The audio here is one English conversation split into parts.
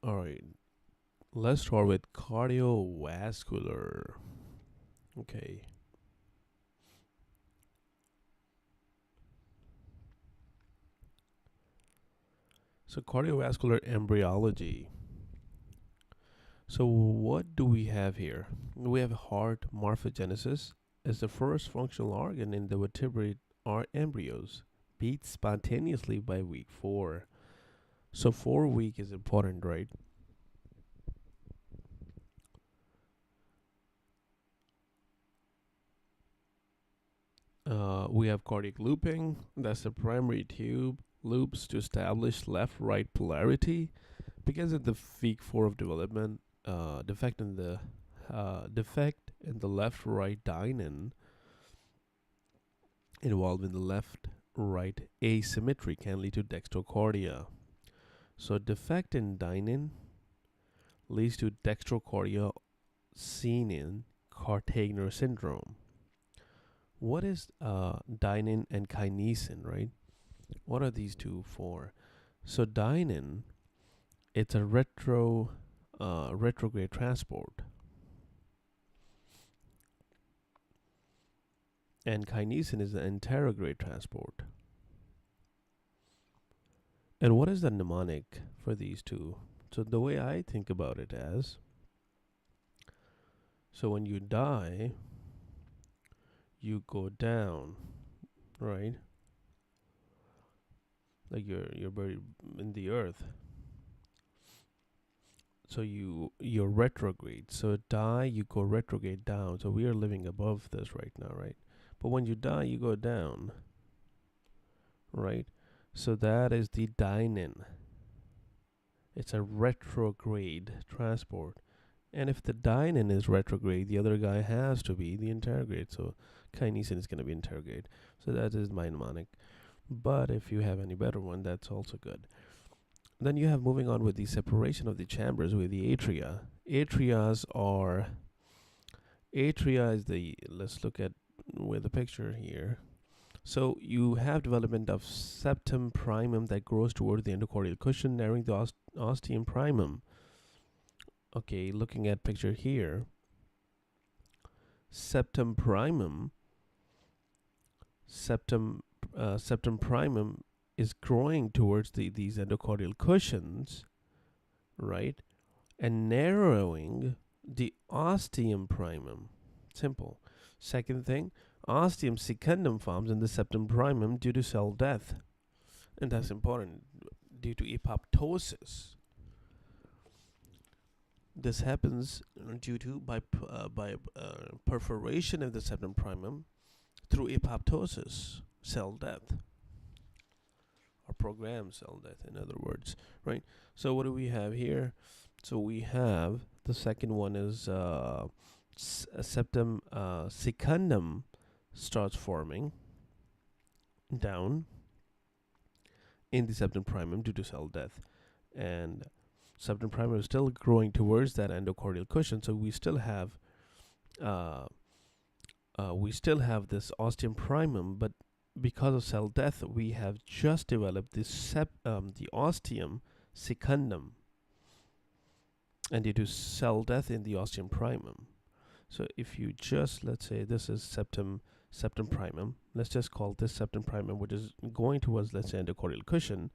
All right, let's start with cardiovascular. Okay, so cardiovascular embryology. So, what do we have here? We have heart morphogenesis as the first functional organ in the vertebrate are embryos, beat spontaneously by week 4. So, 4 week is important, right? We have cardiac looping, that's the primary tube loops to establish left right polarity. Because of the week 4 of development, defect in the left right dynein involved in the left right asymmetry can lead to dextrocardia. So, defect in dynein leads to dextrocardia seen in Cartagena syndrome. What is dynein and kinesin, right? What are these two for? So, dynein, it's a retrograde transport, and kinesin is the anterograde transport. And what is the mnemonic for these two? So the way I think about it as, so when you die, you go down, right? Like you're buried in the earth. So you're retrograde. So die, you go retrograde down. So we are living above this right now, right? But when you die, you go down, right? So that is the dynein. It's a retrograde transport. And if the dynein is retrograde, the other guy has to be the intergrade. So kinesin is going to be intergrade. So that is my mnemonic. But if you have any better one, that's also good. Then you have moving on with the separation of the chambers with the atria. Atria is the, let's look at with the picture here. So you have development of septum primum that grows toward the endocardial cushion, narrowing the ostium primum. Okay, looking at picture here, septum primum, septum primum is growing towards these endocardial cushions, right, and narrowing the ostium primum. Simple. Second thing, ostium secundum forms in the septum primum due to cell death, and that's important due to apoptosis. This happens due to by perforation of the septum primum through apoptosis, cell death, or programmed cell death, in other words, right? So what do we have here? So we have the second one is septum secundum starts forming down in the septum primum due to cell death, and septum primum is still growing towards that endocardial cushion. So we still have this ostium primum, but because of cell death, we have just developed the ostium secundum, and due to cell death in the ostium primum. So if you just, let's say this is septum primum, let's just call this septum primum, which is going towards, let's say, endocardial cushion.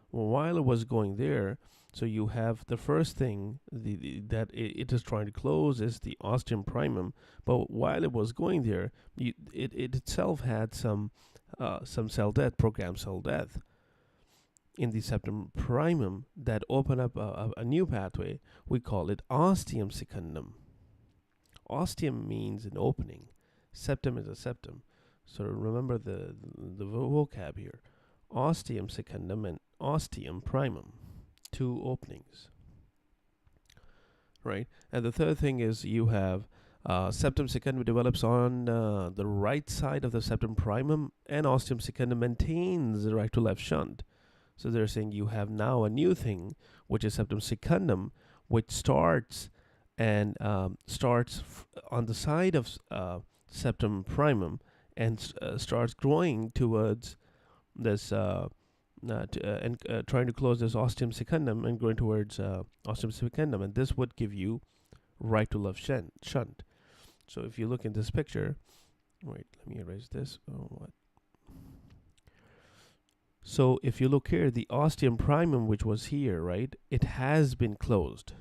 While it was going there, so you have the first thing that it is trying to close is the ostium primum, but while it was going there, it itself had some cell death, programmed cell death in the septum primum that open up a new pathway. We call it ostium secundum. Ostium means an opening. Septum is a septum. So remember the vocab here. Ostium secundum and ostium primum. Two openings. Right? And the third thing is you have septum secundum develops on the right side of the septum primum, and ostium secundum maintains the right to left shunt. So they're saying you have now a new thing, which is septum secundum, which starts on the side of septum primum and starts growing towards this trying to close this ostium secundum and going towards ostium secundum, and this would give you right to left shunt. So if you look in this picture, wait, let me erase this. Oh, what? So if you look here, the ostium primum, which was here, right, it has been closed.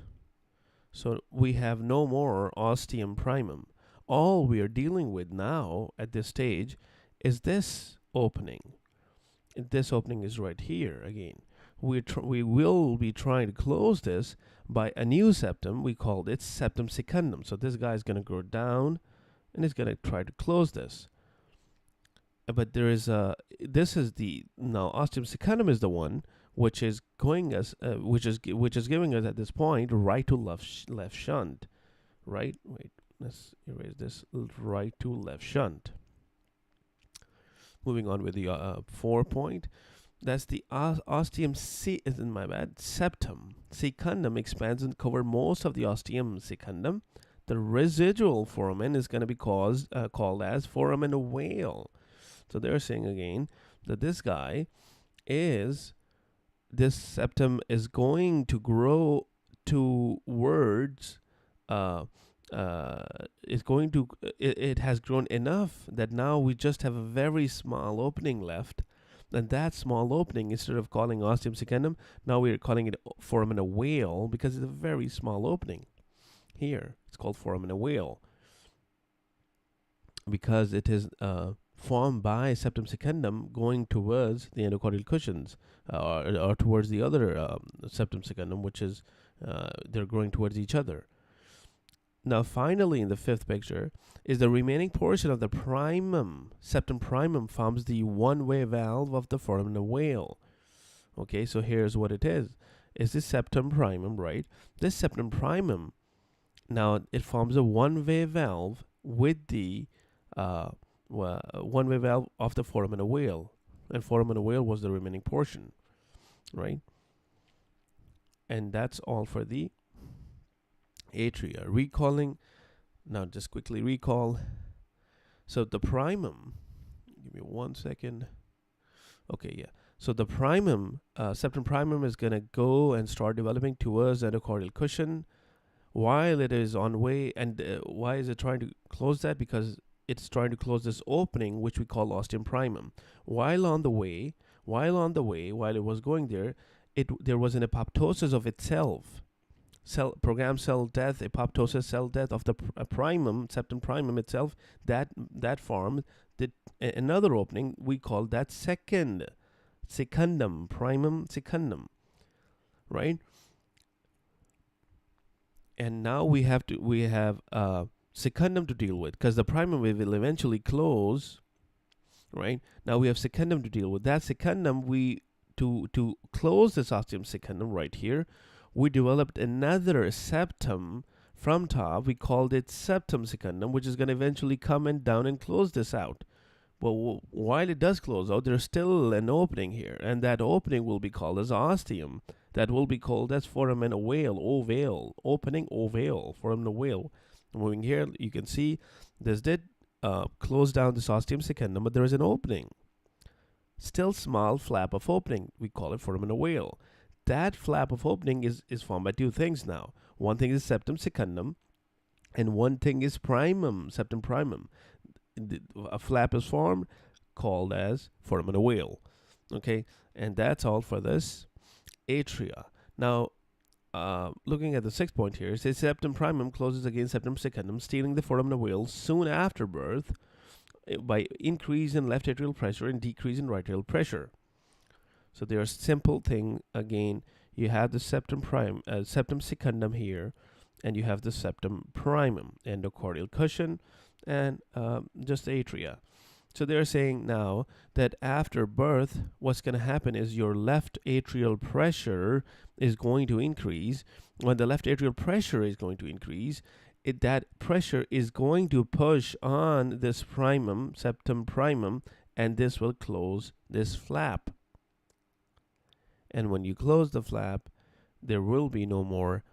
So we have no more ostium primum. All we are dealing with now at this stage is this opening. This opening is right here again. We will be trying to close this by a new septum. We called it septum secundum. So this guy is going to go down and it's going to try to close this. But there is this is the, now ostium secundum is the one which is going us which is giving us at this point right to left shunt, right? Wait, let's erase this. Right to left shunt. Moving on with the 4 point, that's the ostium septum secundum expands and cover most of the ostium secundum. The residual foramen is going to be called as foramen whale. So they're saying again that this septum is going to grow towards it has grown enough that now we just have a very small opening left, and that small opening, instead of calling ostium secundum, now we're calling it foramen whale because it's a very small opening. Here it's called foramen whale because it is formed by septum secundum going towards the endocardial cushions or towards the other septum secundum, which is they're growing towards each other. Now finally, in the 5th picture, is the remaining portion of the primum. Septum primum forms the one-way valve of the foramen whale. Okay, so here's what it is. Is this septum primum, right? This septum primum, now it forms a one-way valve with the one-way valve of the foramen whale, and foramen whale was the remaining portion, right? And that's all for the atria. Recalling, now just quickly recall. So the primum, give me 1 second. Okay, yeah. So the primum, septum primum is going to go and start developing towards endocardial cushion while it is on way. And why is it trying to close that? Because it's trying to close this opening, which we call ostium primum. While on the way, while it was going there, there was an apoptosis of itself. Programmed cell death, apoptosis, cell death of the primum, septum primum itself, that formed another opening. We call that secondum, primum secundum, right? And now we have secundum to deal with, because the primum will eventually close, right? Now we have secundum to deal with. That secundum, to close this ostium secundum right here, we developed another septum from top. We called it septum secundum, which is going to eventually come and down and close this out. Well, while it does close out, there's still an opening here, and that opening will be called as ostium. That will be called as foramen whale, opening ovale, foramen whale. Moving here, you can see this did close down this ostium secundum, but there is an opening. Still small flap of opening. We call it foramen whale. That flap of opening is formed by two things now. One thing is septum secundum, and one thing is primum, septum primum. A flap is formed called as foramen whale. Okay, and that's all for this atria. Now, looking at the 6th point here, it says septum primum closes against septum secundum, stealing the foramen whale soon after birth by increase in left atrial pressure and decrease in right atrial pressure. So there's a simple thing again. You have the septum secundum here, and you have the septum primum, endocardial cushion, and just atria. So they're saying now that after birth, what's going to happen is your left atrial pressure is going to increase. When the left atrial pressure is going to increase, that pressure is going to push on this primum, septum primum, and this will close this flap. And when you close the flap, there will be no more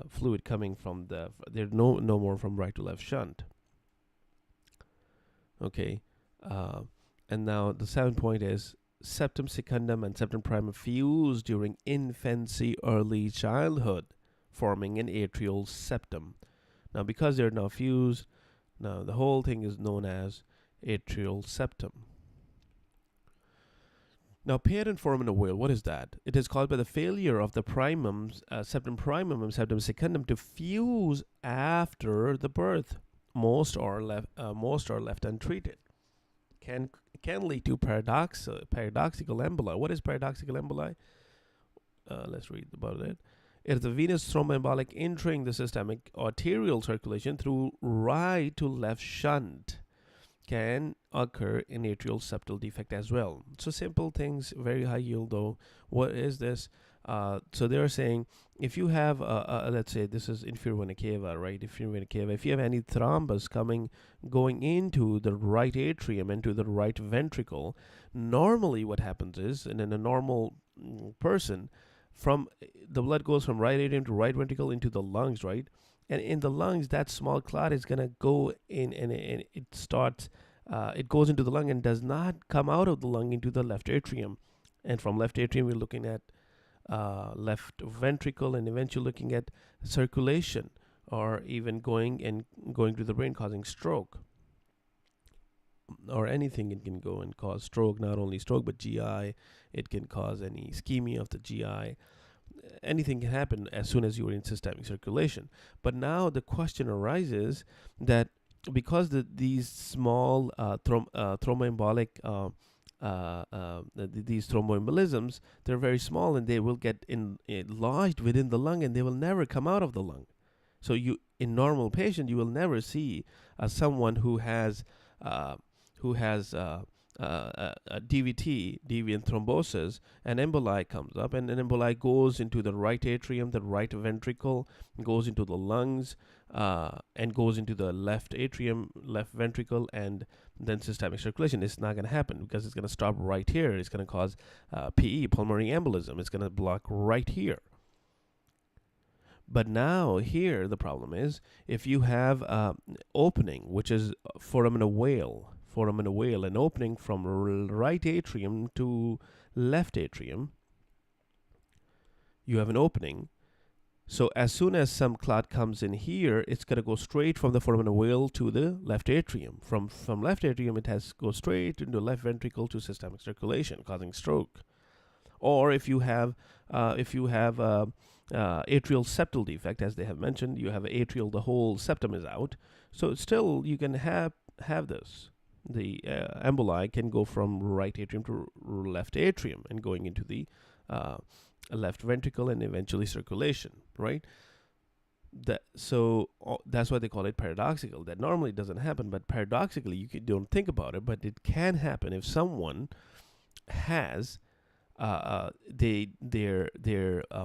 fluid coming from there's no more from right to left shunt. Okay, and now the 7th point is septum secundum and septum primum fuse during infancy, early childhood, forming an atrial septum. Now, because they're now fused, now the whole thing is known as atrial septum. Now, parent foramen ovale, what is that? It is caused by the failure of the primum, septum primum and septum secundum to fuse after the birth. Most are left untreated. Can lead to paradoxical emboli. What is paradoxical emboli? Let's read about it. It is a venous thromboembolic entering the systemic arterial circulation through right to left shunt. Can occur in atrial septal defect as well. So simple things, very high yield though. What is this? So they're saying if you have, let's say this is inferior vena cava, right? Inferior vena cava. If you have any thrombus going into the right atrium, into the right ventricle, normally what happens is, and in a normal person, from the blood goes from right atrium to right ventricle into the lungs, right? And in the lungs, that small clot is gonna go in, and it starts. It goes into the lung and does not come out of the lung into the left atrium. And from left atrium, we're looking at left ventricle, and eventually looking at circulation, or even going to the brain, causing stroke, or anything. It can go and cause stroke. Not only stroke, but GI. It can cause any ischemia of the GI. Anything can happen as soon as you are in systemic circulation. But now the question arises that because these small thromboembolic these thromboembolisms, they're very small, and they will get lodged within the lung, and they will never come out of the lung. So in normal patient, you will never see someone who has a DVT, deviant thrombosis, and emboli comes up, and an emboli goes into the right atrium, the right ventricle, goes into the lungs, and goes into the left atrium, left ventricle, and then systemic circulation. It's not going to happen because it's going to stop right here. It's going to cause PE, pulmonary embolism. It's going to block right here. But now here the problem is, if you have opening, which is foramen ovale, an opening from right atrium to left atrium, you have an opening. So as soon as some clot comes in here, it's going to go straight from the foramen ovale to the left atrium. From left atrium, it has to go straight into left ventricle to systemic circulation, causing stroke. Or if you have atrial septal defect, as they have mentioned, you have atrial, the whole septum is out. So still you can have this. The emboli can go from right atrium to left atrium and going into the left ventricle and eventually circulation, right? So that's why they call it paradoxical. That normally doesn't happen, but paradoxically, you don't think about it, but it can happen if someone has their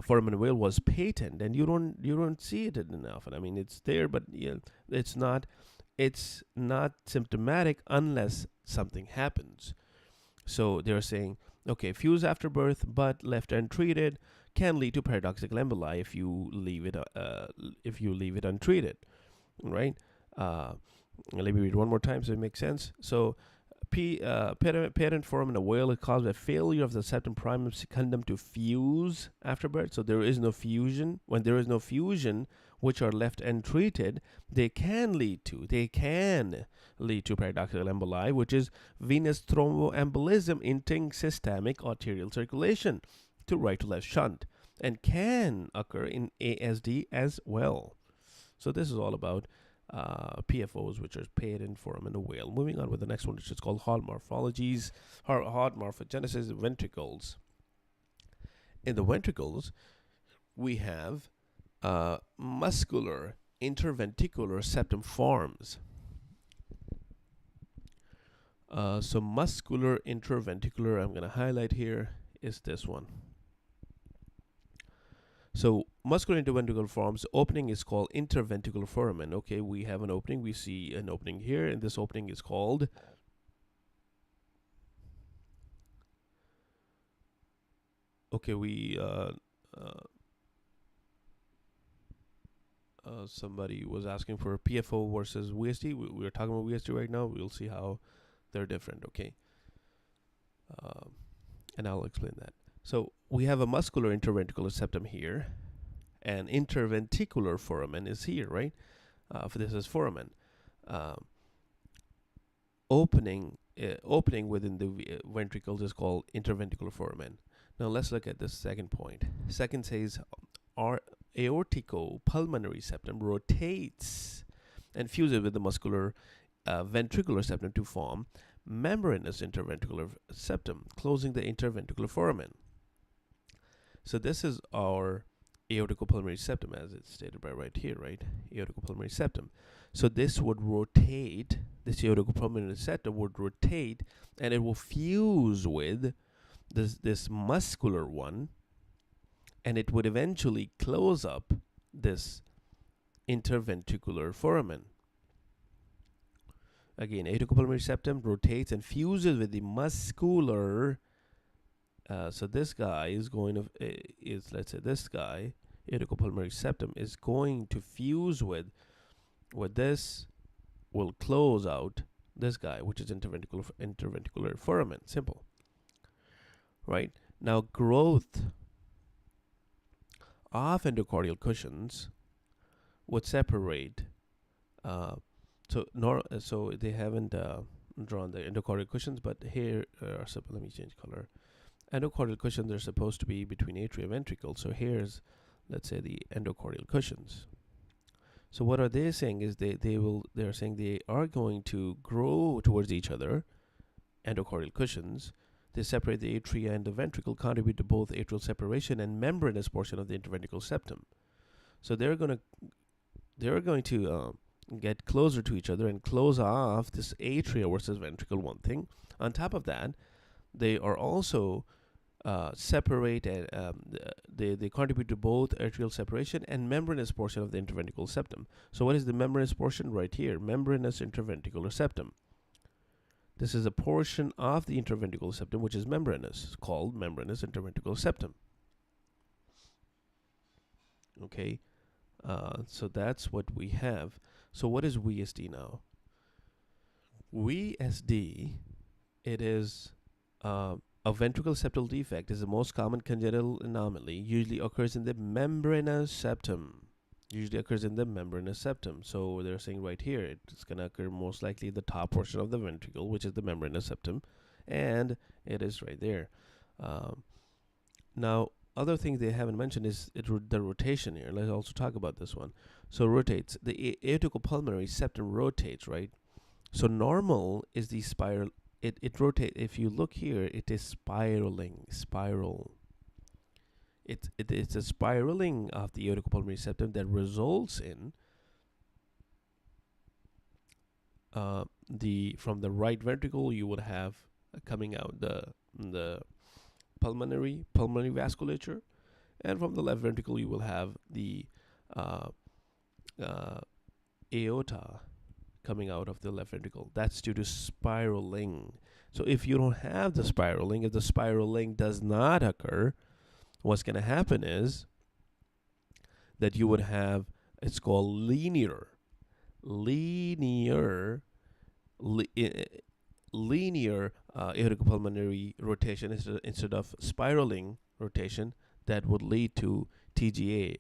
foramen ovale was patent, and you don't see it enough. And I mean, it's there, but it's not symptomatic unless something happens. So they're saying, okay, fuse after birth but left untreated can lead to paradoxical emboli if you leave it untreated, right? Let me read one more time so it makes sense. So parent foramen ovale is caused by failure of the septum primum secundum to fuse after birth. So there is no fusion. When there is no fusion, which are left untreated, they can lead to paradoxical emboli, which is venous thromboembolism entering systemic arterial circulation to right to left shunt, and can occur in ASD as well. So this is all about PFOs, which are parent foramen ovale. Moving on with the next one, which is called hard morphologies, hard morphogenesis, ventricles. In the ventricles, we have muscular interventricular septum forms. So muscular interventricular, I'm going to highlight here, is this one. So muscular interventricular forms, opening is called interventricular foramen. Okay, we have an opening. We see an opening here, and this opening is called somebody was asking for PFO versus VSD. We're talking about VSD right now. We'll see how they're different. Okay. and I'll explain that. So we have a muscular interventricular septum here, and interventricular foramen is here, right? For this is foramen. Um, opening within the ventricles is called interventricular foramen. Now let's look at the second point. Second says our aorticopulmonary septum rotates and fuses with the muscular ventricular septum to form membranous interventricular septum, closing the interventricular foramen. So this is our aorticopulmonary septum, as it's stated by right here, right? Aorticopulmonary septum. So this would rotate, this aorticopulmonary septum would rotate, and it will fuse with this muscular one, and it would eventually close up this interventricular foramen. Again, aorticopulmonary septum rotates and fuses with the muscular. So this guy is going to let's say this guy, aorticopulmonary septum, is going to fuse with this, will close out this guy, which is interventricular foramen. Simple, right? Now growth of endocardial cushions would separate. So they haven't drawn the endocardial cushions, but here let me change color. Endocardial cushions are supposed to be between atria and ventricle. So here's, let's say, the endocardial cushions. So what are they saying is they're saying they are going to grow towards each other. Endocardial cushions, they separate the atria and the ventricle, contribute to both atrial separation and membranous portion of the interventricular septum. So they're going to get closer to each other and close off this atria versus ventricle. One thing. On top of that, they are also separate and they contribute to both atrial separation and membranous portion of the interventricular septum. So what is the membranous portion? Right here, membranous interventricular septum. This is a portion of the interventricular septum which is membranous. It's called membranous interventricular septum. Okay, so that's what we have. So what is VSD now? VSD, it is a ventricular septal defect, is the most common congenital anomaly. Usually occurs in the membranous septum. So they're saying right here, it's going to occur most likely in the top portion of the ventricle, which is the membranous septum, and it is right there. Now, other things they haven't mentioned is the rotation here. Let's also talk about this one. So rotates. The aorticopulmonary septum rotates, right? So normal is the spiral. It rotates. If you look here, it is spiraling. It's a spiraling of the aorticopulmonary septum that results in from the right ventricle you would have coming out the pulmonary vasculature, and from the left ventricle you will have the aorta coming out of the left ventricle. That's due to spiraling. So if you don't have the spiraling, if the spiraling does not occur, what's going to happen is that you would have, it's called linear aorticopulmonary rotation instead of spiraling rotation that would lead to TGA,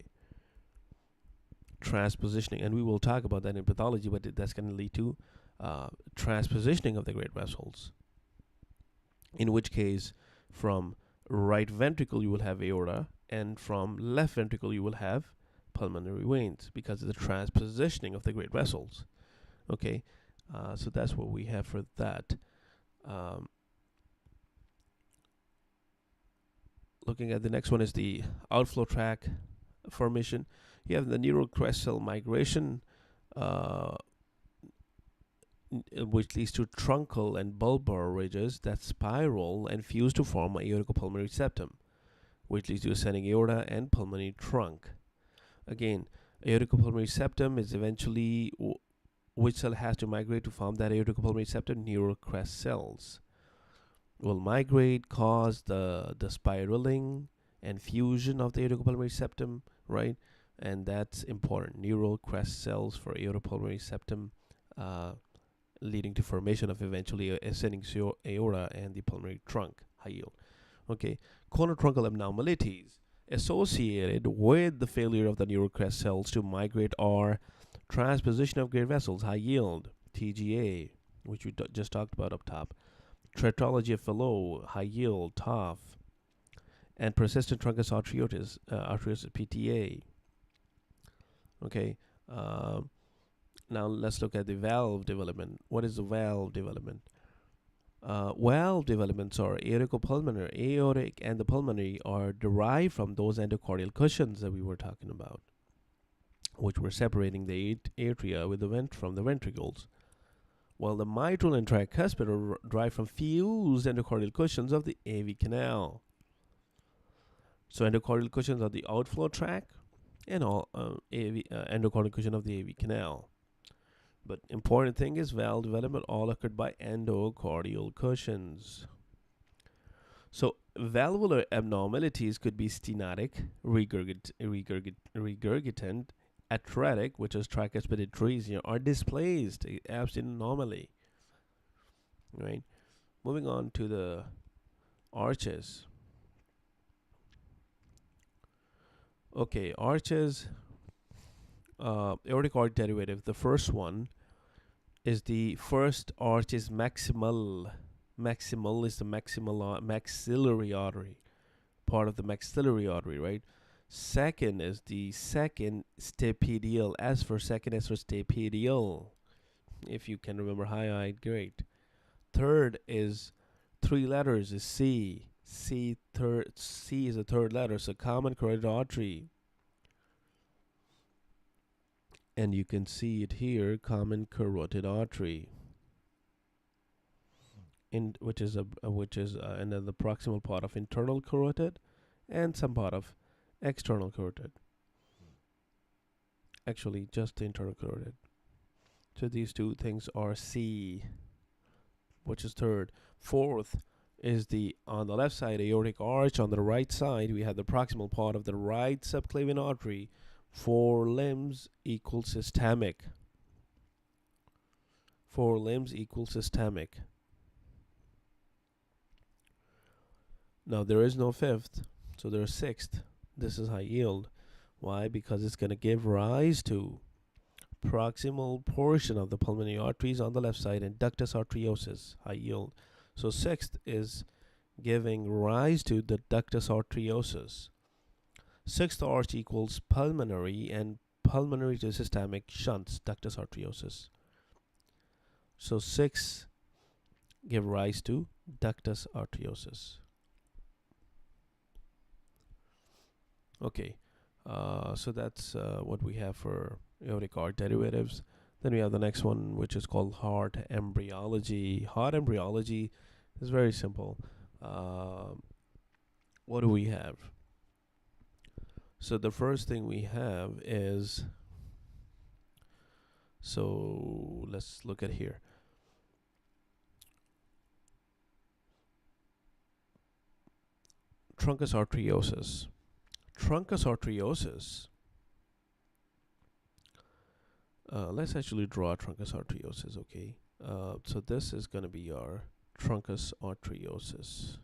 transpositioning, and we will talk about that in pathology, but that's going to lead to transpositioning of the great vessels, in which case from right ventricle you will have aorta, and from left ventricle you will have pulmonary veins because of the transpositioning of the great vessels. Okay, so that's what we have for that. Looking at the next one is the outflow tract formation. You have the neural crest cell migration, which leads to truncal and bulbar ridges that spiral and fuse to form an aorticopulmonary septum, which leads to ascending aorta and pulmonary trunk. Again, aorticopulmonary septum is eventually, which cell has to migrate to form that aorticopulmonary septum? Neural crest cells will migrate, cause the spiraling and fusion of the aorticopulmonary septum, right? And that's important. Neural crest cells for aortopulmonary septum, leading to formation of eventually ascending aorta and the pulmonary trunk. High yield. Okay, conotruncal abnormalities associated with the failure of the neurocrest cells to migrate are transposition of great vessels, high yield, TGA, which we just talked about up top, tetralogy of Fallot, high yield, TOF, and persistent truncus arteriosus, PTA. Okay, now let's look at the valve development. What is the valve development? Valve developments are aorticopulmonary, aortic, and the pulmonary are derived from those endocardial cushions that we were talking about, which were separating the atria with the from the ventricles, while the mitral and tricuspid are derived from fused endocardial cushions of the AV canal. So endocardial cushions are the outflow tract and all endocardial cushion of the AV canal. But important thing is valve development all occurred by endocardial cushions. So valvular abnormalities could be stenotic, regurgitant, atretic, which is tricuspid atresia, or displaced, abstinent anomaly. Right. Moving on to the arches. Okay, arches. Aortic arch derivative. The first one is the first arch is maximal. Maximal is the maxillary artery, part of the maxillary artery, right? Second is the second stapedial. As for second, as for stapedial, if you can remember high, great. Third is 3 letters is C. C is the third letter, so common carotid artery. And you can see it here, common carotid artery, which is and then the proximal part of internal carotid, and some part of external carotid. Actually, just the internal carotid. So these two things are C, which is third. Fourth is the on the left side aortic arch. On the right side, we have the proximal part of the right subclavian artery. 4 limbs equals systemic. 4 limbs equals systemic. Now there is no fifth, so there's sixth. This is high yield. Why? Because it's going to give rise to proximal portion of the pulmonary arteries on the left side and ductus arteriosus, high yield. So sixth is giving rise to the ductus arteriosus. Sixth arch equals pulmonary, and pulmonary to systemic shunts, ductus arteriosus. So 6 give rise to ductus arteriosus. Okay, so that's what we have for aortic arch derivatives. Then we have the next one, which is called heart embryology. Heart embryology is very simple. What do we have? So the first thing we have is, so let's look at here. Truncus arteriosus. Truncus arteriosus. Let's actually draw truncus arteriosus, okay? So this is going to be our truncus arteriosus.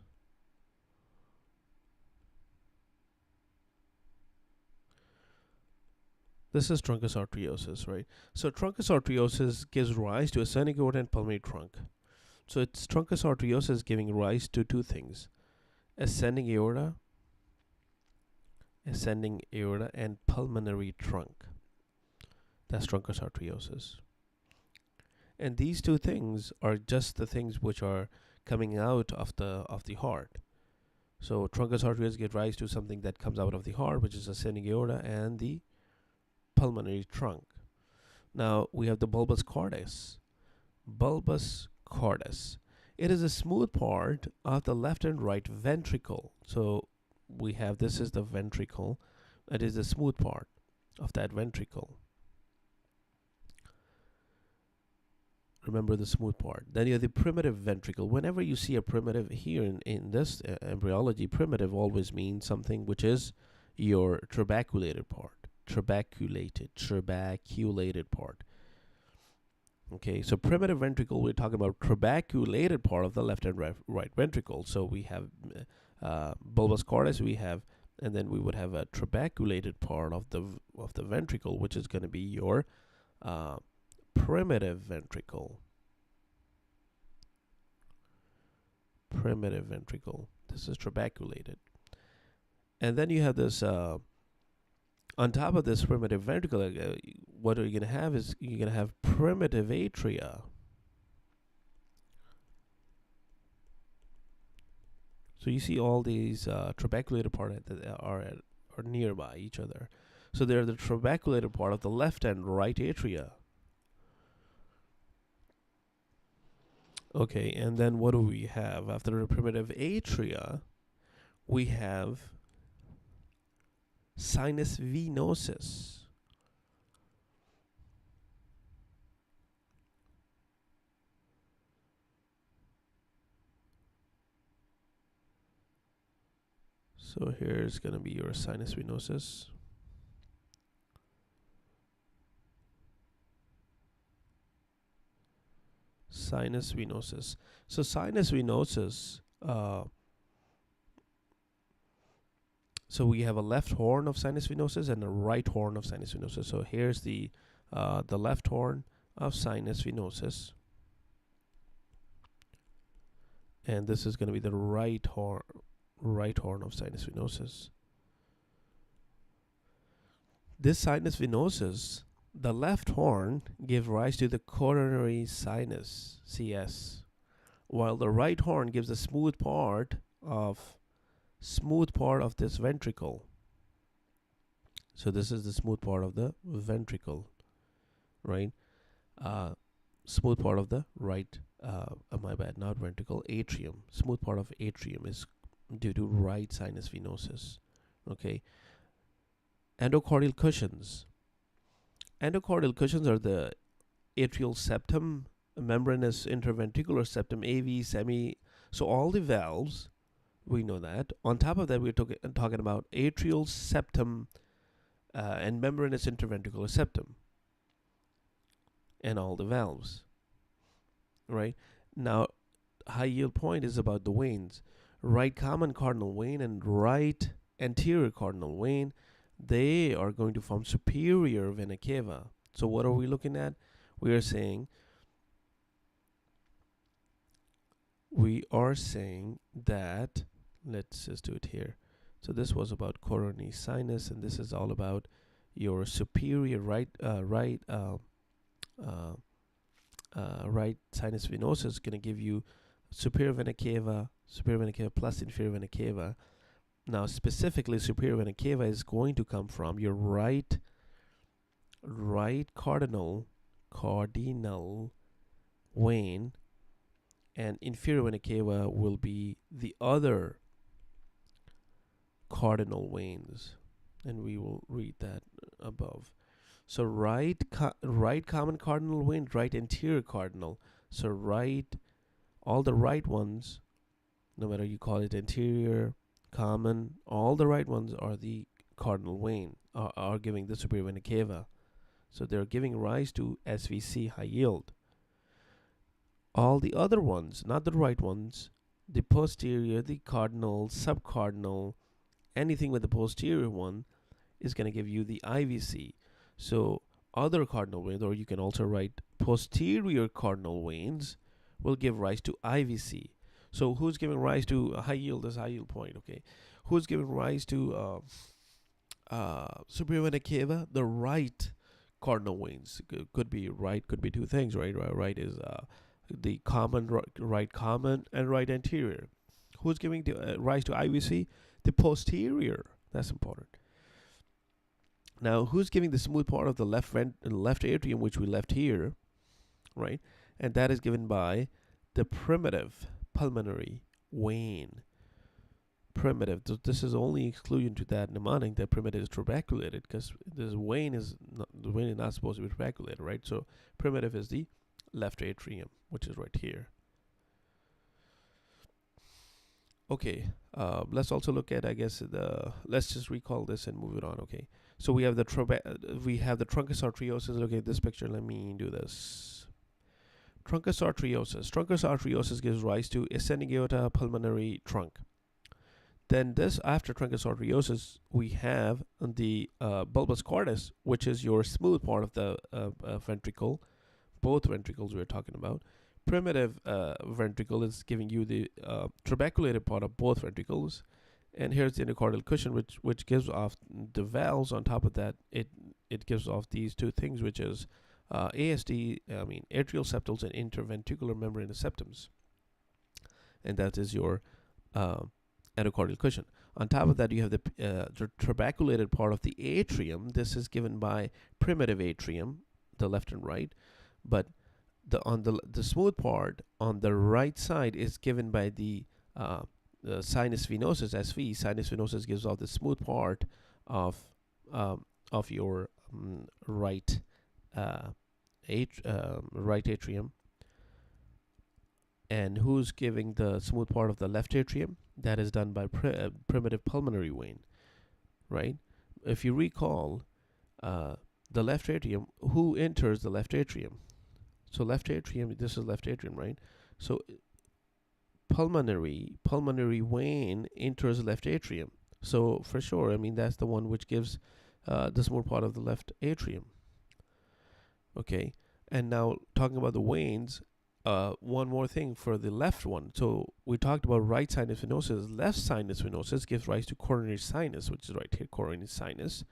This is truncus arteriosus, right? So truncus arteriosus gives rise to ascending aorta and pulmonary trunk. So it's truncus arteriosus giving rise to 2 things: ascending aorta and pulmonary trunk. That's truncus arteriosus. And these 2 things are just the things which are coming out of the heart. So truncus arteriosus gives rise to something that comes out of the heart, which is ascending aorta and the pulmonary trunk. Now we have the bulbus cordis. Bulbus cordis. It is a smooth part of the left and right ventricle. So we have, this is the ventricle. It is the smooth part of that ventricle. Remember the smooth part. Then you have the primitive ventricle. Whenever you see a primitive here in this embryology, primitive always means something which is your trabeculated part. Trabeculated part. Okay, so primitive ventricle, we're talking about trabeculated part of the left and right ventricle. So we have bulbous cordis we have, and then we would have a trabeculated part of the ventricle, which is going to be your primitive ventricle. Primitive ventricle. This is trabeculated. And then you have this, on top of this primitive ventricle, what are you going to have is you're going to have primitive atria. So you see all these trabeculated parts that are nearby each other. So they're the trabeculated part of the left and right atria. Okay, and then what do we have? After the primitive atria, we have sinus venosus. So here's going to be your sinus venosus. Sinus venosus. So sinus venosus, so we have a left horn of sinus venosus and a right horn of sinus venosus. So here's the left horn of sinus venosus, and this is going to be the right horn of sinus venosus. This sinus venosus, the left horn, gives rise to the coronary sinus, CS, while the right horn gives the smooth part of this ventricle. So this is the smooth part of the ventricle, right? Smooth part of the right, my bad, not ventricle, atrium. Smooth part of atrium is due to right sinus venosus. Okay. Endocardial cushions. Endocardial cushions are the atrial septum, membranous interventricular septum, AV, semi. So all the valves, we know that. On top of that, we're talking about atrial septum and membranous interventricular septum, and all the valves. Right? Now, high yield point is about the veins. Right common cardinal vein and right anterior cardinal vein, they are going to form superior vena cava. So what are we looking at? We are saying that, let's just do it here. So this was about coronary sinus, and this is all about your superior right sinus venosus is going to give you superior vena cava plus inferior vena cava. Now, specifically, superior vena cava is going to come from your right cardinal vein, and inferior vena cava will be the other cardinal veins, and we will read that above. So right common cardinal vein, right anterior cardinal. So all the right ones, no matter you call it anterior, common, all the right ones are the cardinal vein, are giving the superior vena cava. So they're giving rise to SVC, high yield. All the other ones, not the right ones, the posterior, the cardinal, subcardinal, anything with the posterior one is going to give you the IVC. So other cardinal veins, or you can also write posterior cardinal veins, will give rise to IVC. So who's giving rise to high yield? Is high yield point, okay? Who's giving rise to superior vena cava? The right cardinal veins. Could be right, could be two things, right? Right is the common, right common, and right anterior. Who's giving rise to IVC? The posterior. That's important. Now, who's giving the smooth part of the left atrium, which we left here, right? And that is given by the primitive pulmonary vein. Primitive. This is only exclusion to that mnemonic that primitive is trabeculated, because this vein is not supposed to be trabeculated, right? So primitive is the left atrium, which is right here. Okay, let's also look at, I guess, let's just recall this and move it on. Okay, so we have the truncus arteriosus. Look at this picture. Let me do this. Truncus arteriosus. Truncus arteriosus gives rise to ascending aorta, pulmonary trunk. Then this after truncus arteriosus, we have the bulbus cordis, which is your smooth part of the ventricle. Both ventricles we're talking about. Primitive ventricle is giving you the trabeculated part of both ventricles. And here's the endocardial cushion, which gives off the valves. On top of that, it gives off these two things, which is ASD, atrial septals and interventricular membranous septums. And that is your endocardial cushion. On top of that, you have the trabeculated part of the atrium. This is given by primitive atrium, the left and right, but the smooth part on the right side is given by the sinus venosus, SV. Sinus venosus gives off the smooth part of your right atrium. And who's giving the smooth part of the left atrium? That is done by primitive pulmonary vein, right? If you recall, the left atrium, who enters the left atrium? So left atrium, this is left atrium, right? So pulmonary vein enters left atrium. So for sure, that's the one which gives the small part of the left atrium. Okay, and now talking about the veins, one more thing for the left one. So we talked about right sinus venosus. Left sinus venosus gives rise to coronary sinus, which is right here, coronary sinus.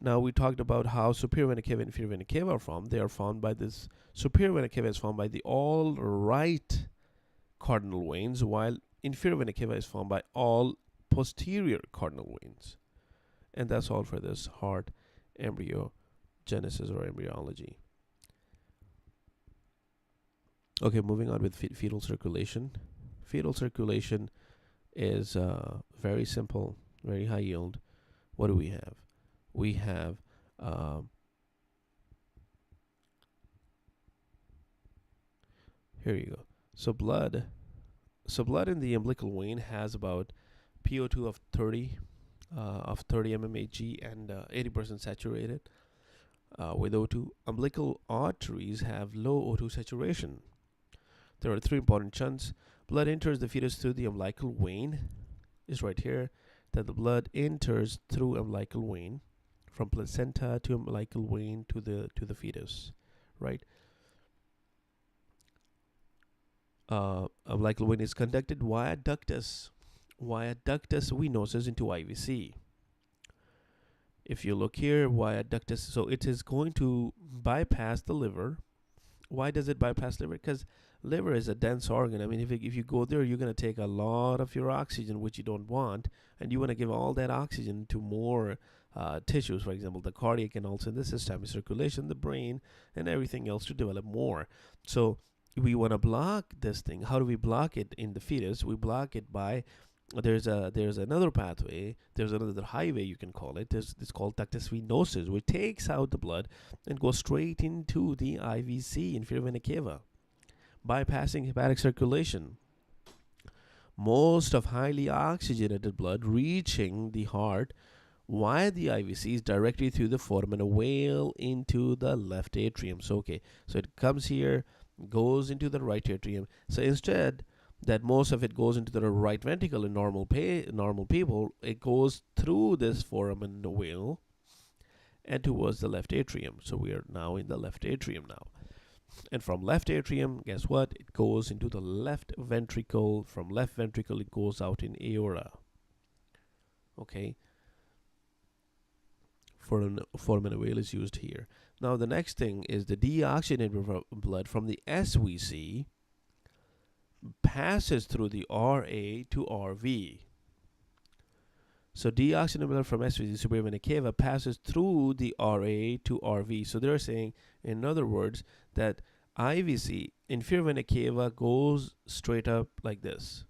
Now we talked about how superior vena cava and inferior vena cava are formed. They are formed by this. Superior vena cava is formed by the all right cardinal veins, while inferior vena cava is formed by all posterior cardinal veins. And that's all for this heart embryogenesis or embryology. Okay, moving on with fetal circulation. Fetal circulation is very simple, very high yield. What do we have? We have here you go. So blood in the umbilical vein has about PO2 of 30 mmHg and 80% saturated with O2. Umbilical arteries have low O2 saturation. There are three important chunks. Blood enters the fetus through the umbilical vein. Is right here that the blood enters through umbilical vein from placenta to umbilical vein to the fetus, right? Umbilical vein is conducted via ductus venosus into IVC. If you look here, via ductus, so it is going to bypass the liver. Why does it bypass liver? Because liver is a dense organ. If you go there, you're going to take a lot of your oxygen, which you don't want, and you want to give all that oxygen to more tissues, for example, the cardiac and also the systemic circulation, the brain, and everything else to develop more. So we want to block this thing. How do we block it in the fetus? We block it by there's another pathway, there's another highway, you can call it. It's called ductus venosus, which takes out the blood and goes straight into the IVC, inferior vena cava, bypassing hepatic circulation. Most of highly oxygenated blood reaching the heart via the IVCs directly through the foramen ovale into the left atrium. So it comes here, goes into the right atrium. So instead that most of it goes into the right ventricle in normal people, it goes through this foramen ovale and towards the left atrium. So we are now in the left atrium now. And from left atrium, guess what? It goes into the left ventricle. From left ventricle, it goes out in aorta. Okay. Foramen ovale is used here. Now the next thing is the deoxygenated blood from the SVC passes through the RA to RV. So deoxygenated blood from SVC, superior vena cava, passes through the RA to RV. So they're saying, in other words, that IVC, inferior vena cava, goes straight up like this.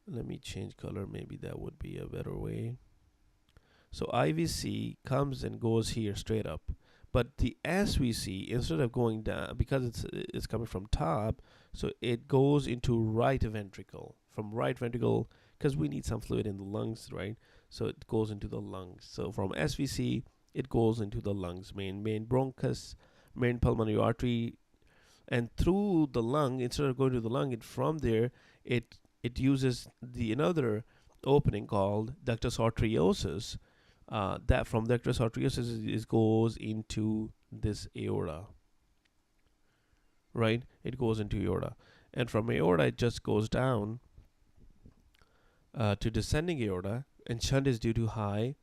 Let me change color. Maybe that would be a better way. So IVC comes and goes here straight up. But the SVC, instead of going down, because it's coming from top, so it goes into right ventricle. From right ventricle, because we need some fluid in the lungs, right? So it goes into the lungs. So from SVC, it goes into the lungs, main bronchus, main pulmonary artery, and through the lung. Instead of going to the lung, from there, it uses the another opening called ductus arteriosus. That from ductus arteriosus is goes into this aorta, right? It goes into aorta, and from aorta it just goes down to descending aorta, and shunt is due to high.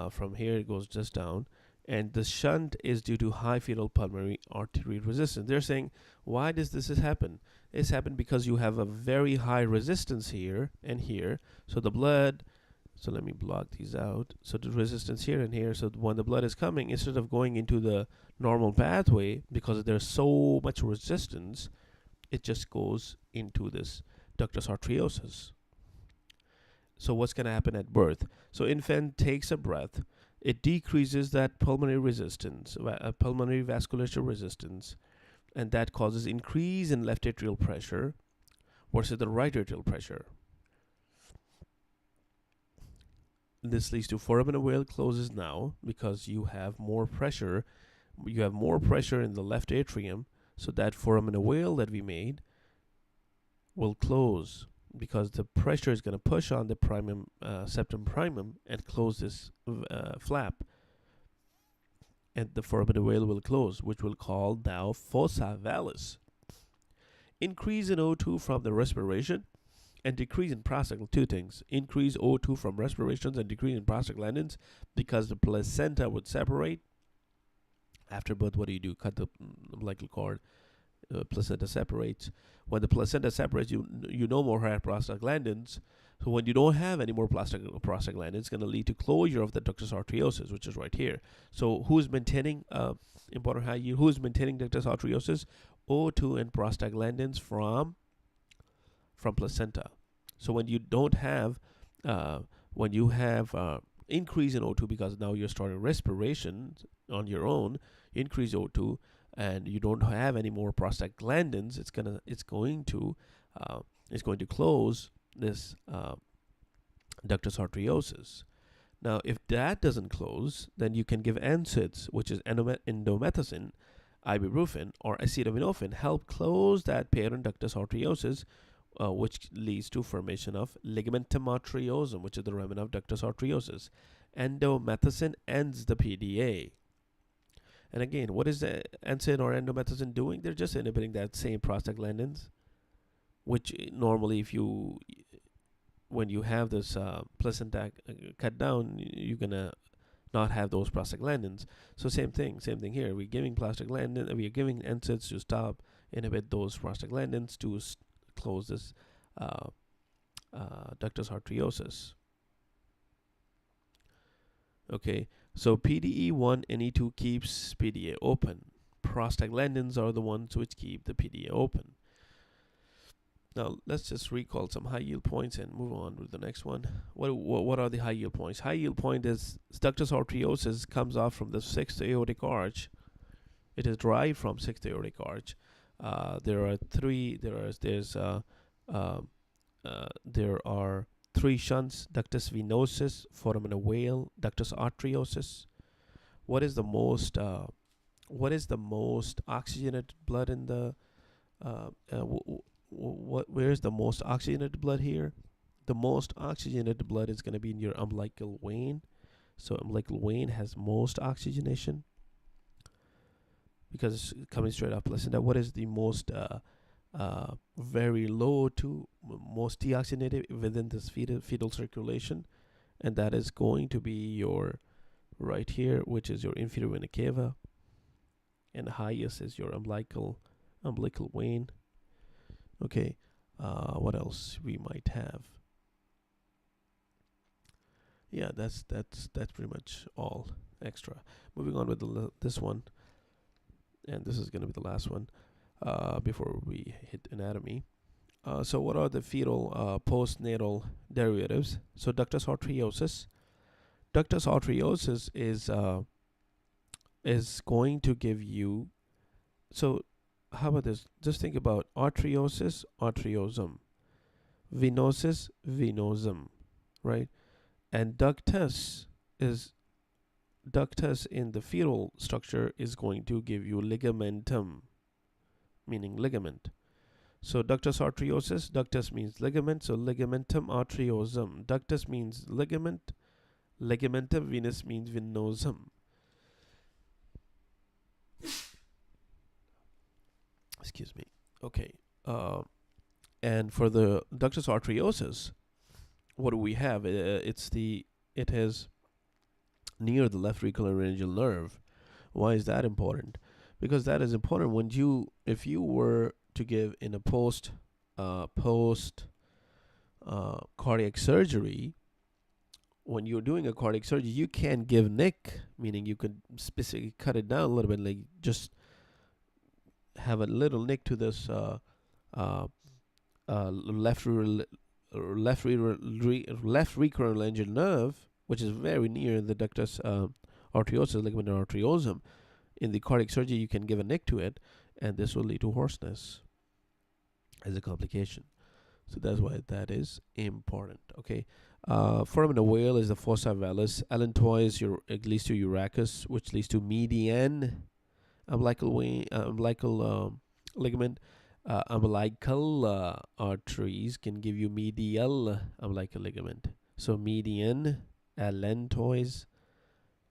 From here it goes just down, and the shunt is due to high fetal pulmonary artery resistance. They're saying, why does this happen? It's happened because you have a very high resistance here and here. So the blood, so let me block these out. So the resistance here and here. So when the blood is coming, instead of going into the normal pathway, because there's so much resistance, it just goes into this ductus arteriosus. So what's going to happen at birth? So infant takes a breath. It decreases that pulmonary resistance, pulmonary vasculature resistance, and that causes increase in left atrial pressure versus the right atrial pressure. This leads to foramen ovale closes now because you have more pressure. You have more pressure in the left atrium, so that foramen ovale that we made will close, because the pressure is going to push on the primum, septum primum, and close this flap, and the foramen ovale will close, which we'll call now fossa valis. Increase in O2 from the respiration and decrease in prostaglandins. Two things: increase O2 from respirations and decrease in prostaglandins, because the placenta would separate after birth. What do? Cut the umbilical cord. Placenta separates. When the placenta separates, you no more have prostaglandins. So when you don't have any more prostaglandins, it's going to lead to closure of the ductus arteriosus, which is right here. So who's maintaining important high yield? Who's maintaining ductus arteriosus? O2 and prostaglandins from placenta. So when you don't have, when you have increase in O2, because now you're starting respiration on your own, increase O2, and you don't have any more prostaglandins, it's going to close this ductus arteriosus. Now, if that doesn't close, then you can give NSAIDs, which is indomethacin, ibuprofen, or acetaminophen, help close that parent ductus arteriosus, which leads to formation of ligamentum arteriosum, which is the remnant of ductus arteriosus. Endomethacin ends the PDA. And again, what is the NSAID or endomethacin doing? They're just inhibiting that same prostaglandins, which normally, when you have this placenta cut down, you're gonna not have those prostaglandins. So same thing here. We're giving prostaglandin, we are giving NSAIDs to stop, inhibit those prostaglandins to close this ductus arteriosus. Okay, so PDE1 and E2 keeps PDA open. Prostaglandins are the ones which keep the PDA open. Now let's just recall some high yield points and move on with the next one. What are the high yield points? High yield point is ductus arteriosus comes off from the sixth aortic arch. It is derived from sixth aortic arch. There are three shunts: ductus venosus, foramen ovale, ductus arteriosus. What is the most oxygenated blood in the where is the most oxygenated blood here? The most oxygenated blood is going to be in your umbilical vein. So umbilical vein has most oxygenation because it's coming straight off placenta. What is the most very low to most deoxygenated within this fetal circulation? And that is going to be your right here, which is your inferior vena cava, and the highest is your umbilical vein. Okay, what else we might have? Yeah, that's pretty much all extra. Moving on with this one, and this is going to be the last one before we hit anatomy. So what are the fetal postnatal derivatives? So ductus arteriosus. Ductus arteriosus is going to give you, so how about this? Just think about arteriosus, arteriosum, venosus, venosum, right? And ductus in the fetal structure is going to give you ligamentum, meaning ligament. So ductus arteriosus, ductus means ligament, so ligamentum arteriosum. Ductus means ligament, ligamentum venus means venosum. Excuse me. Okay. And for the ductus arteriosus, what do we have? It is near the left recurrent nerve. Why is that important? Because that is important when if you were to give in a post cardiac surgery. When you're doing a cardiac surgery, you can give nick, meaning you could specifically cut it down a little bit, like just have a little nick to this uh, left recurrent nerve, which is very near the ductus arteriosus, ligament arteriosum. In the cardiac surgery, you can give a nick to it, and this will lead to hoarseness as a complication. So that's why that is important. Okay. Foramen ovale is the fossa vallis. Allantois it leads to urachus, which leads to median umbilical ligament. Umbilical arteries can give you medial umbilical ligament. So median, allantois,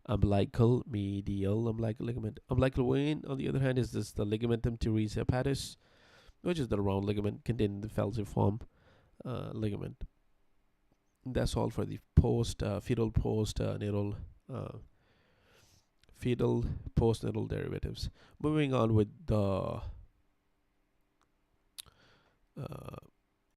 umbilical, medial umbilical ligament. Umbilical vein, on the other hand, is the ligamentum teres hepatis, which is the round ligament containing the falciform ligament. That's all for the fetal postnatal derivatives. Moving on with the